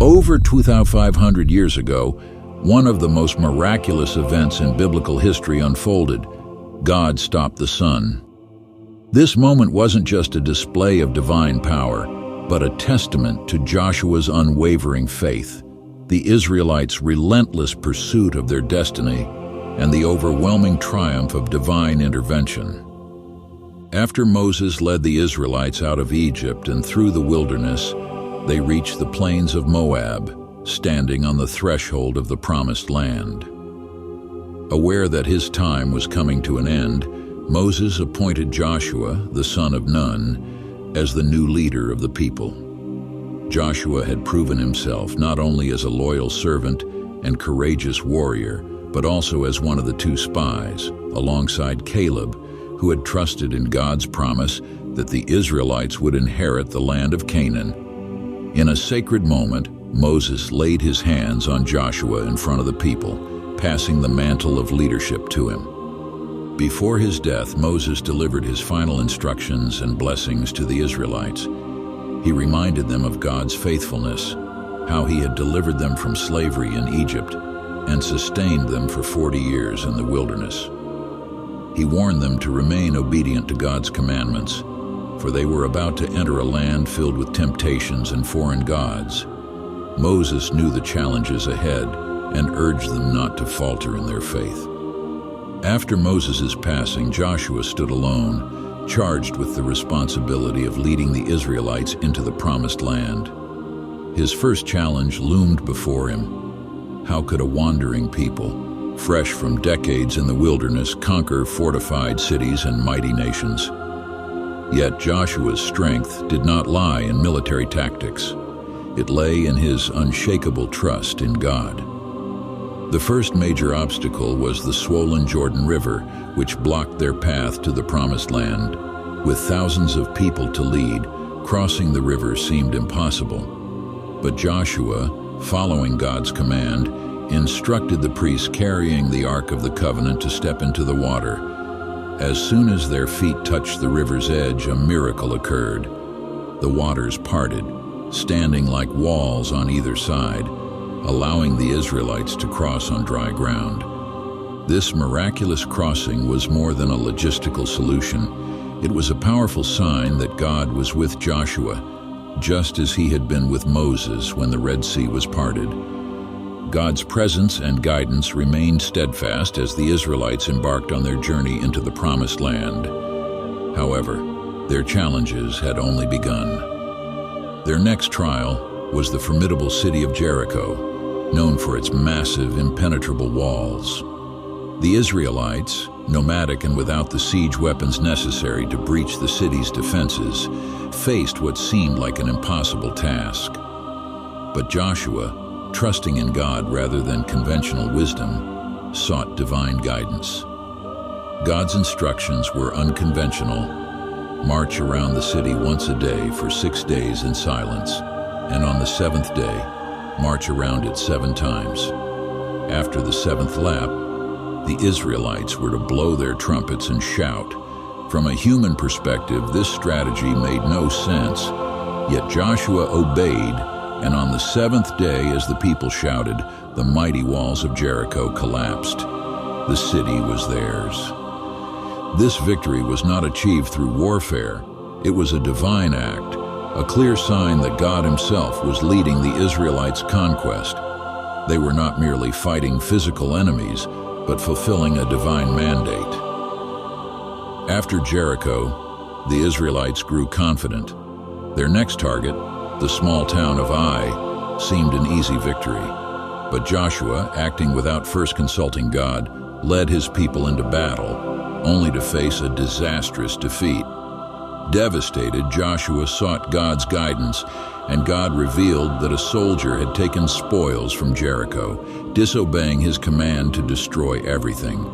Over 2,500 years ago, one of the most miraculous events in biblical history unfolded. God stopped the sun. This moment wasn't just a display of divine power, but a testament to Joshua's unwavering faith, the Israelites' relentless pursuit of their destiny, and the overwhelming triumph of divine intervention. After Moses led the Israelites out of Egypt and through the wilderness, they reached the plains of Moab, standing on the threshold of the Promised Land. Aware that his time was coming to an end, Moses appointed Joshua, the son of Nun, as the new leader of the people. Joshua had proven himself not only as a loyal servant and courageous warrior, but also as one of the two spies, alongside Caleb, who had trusted in God's promise that the Israelites would inherit the land of Canaan. In a sacred moment, Moses laid his hands on Joshua in front of the people, passing the mantle of leadership to him. Before his death, Moses delivered his final instructions and blessings to the Israelites. He reminded them of God's faithfulness, how he had delivered them from slavery in Egypt and sustained them for 40 years in the wilderness. He warned them to remain obedient to God's commandments, for they were about to enter a land filled with temptations and foreign gods. Moses knew the challenges ahead and urged them not to falter in their faith. After Moses' passing, Joshua stood alone, charged with the responsibility of leading the Israelites into the Promised Land. His first challenge loomed before him. How could a wandering people, fresh from decades in the wilderness, conquer fortified cities and mighty nations? Yet Joshua's strength did not lie in military tactics. It lay in his unshakable trust in God. The first major obstacle was the swollen Jordan River, which blocked their path to the Promised Land. With thousands of people to lead, crossing the river seemed impossible. But Joshua, following God's command, instructed the priests carrying the Ark of the Covenant to step into the water. As soon as their feet touched the river's edge, a miracle occurred. The waters parted, standing like walls on either side, allowing the Israelites to cross on dry ground. This miraculous crossing was more than a logistical solution. It was a powerful sign that God was with Joshua, just as he had been with Moses when the Red Sea was parted. God's presence and guidance remained steadfast as the Israelites embarked on their journey into the Promised Land. However, their challenges had only begun. Their next trial was the formidable city of Jericho, known for its massive, impenetrable walls. The Israelites, nomadic and without the siege weapons necessary to breach the city's defenses, faced what seemed like an impossible task. But Joshua, trusting in God rather than conventional wisdom, sought divine guidance. God's instructions were unconventional: march around the city once a day for 6 days in silence, and on the 7th day, march around it 7 times. After the 7th lap, the Israelites were to blow their trumpets and shout. From a human perspective, this strategy made no sense, yet Joshua obeyed, and on the 7th day, as the people shouted, the mighty walls of Jericho collapsed. The city was theirs. This victory was not achieved through warfare. It was a divine act, a clear sign that God himself was leading the Israelites' conquest. They were not merely fighting physical enemies, but fulfilling a divine mandate. After Jericho, the Israelites grew confident. Their next target, the small town of Ai, seemed an easy victory. But Joshua, acting without first consulting God, led his people into battle, only to face a disastrous defeat. Devastated, Joshua sought God's guidance, and God revealed that a soldier had taken spoils from Jericho, disobeying his command to destroy everything.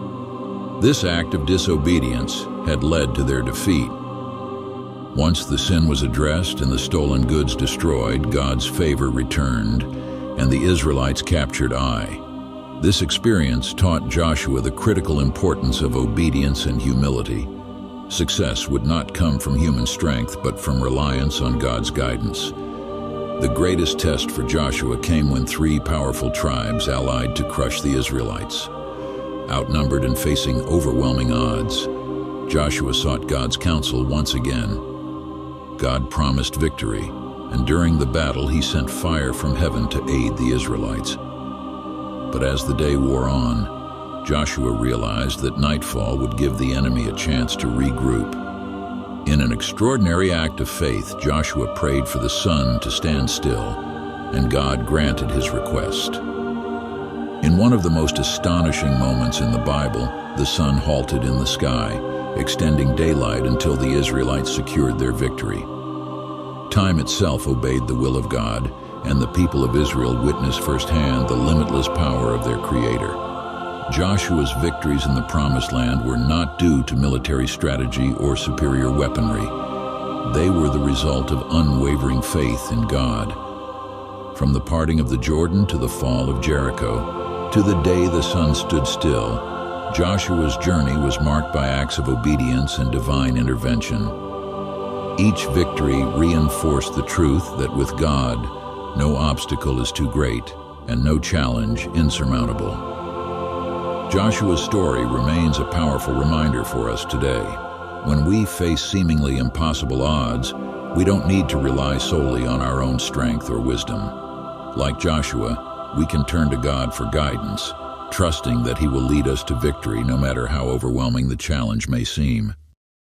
This act of disobedience had led to their defeat. Once the sin was addressed and the stolen goods destroyed, God's favor returned, and the Israelites captured Ai. This experience taught Joshua the critical importance of obedience and humility. Success would not come from human strength, but from reliance on God's guidance. The greatest test for Joshua came when three powerful tribes allied to crush the Israelites. Outnumbered and facing overwhelming odds, Joshua sought God's counsel once again. God promised victory, and during the battle he sent fire from heaven to aid the Israelites. But as the day wore on, Joshua realized that nightfall would give the enemy a chance to regroup. In an extraordinary act of faith, Joshua prayed for the sun to stand still, and God granted his request. In one of the most astonishing moments in the Bible, the sun halted in the sky, extending daylight until the Israelites secured their victory. Time itself obeyed the will of God, and the people of Israel witnessed firsthand the limitless power of their Creator. Joshua's victories in the Promised Land were not due to military strategy or superior weaponry. They were the result of unwavering faith in God. From the parting of the Jordan to the fall of Jericho, to the day the sun stood still, Joshua's journey was marked by acts of obedience and divine intervention. Each victory reinforced the truth that with God, no obstacle is too great and no challenge insurmountable. Joshua's story remains a powerful reminder for us today. When we face seemingly impossible odds, we don't need to rely solely on our own strength or wisdom. Like Joshua, we can turn to God for guidance, trusting that He will lead us to victory no matter how overwhelming the challenge may seem.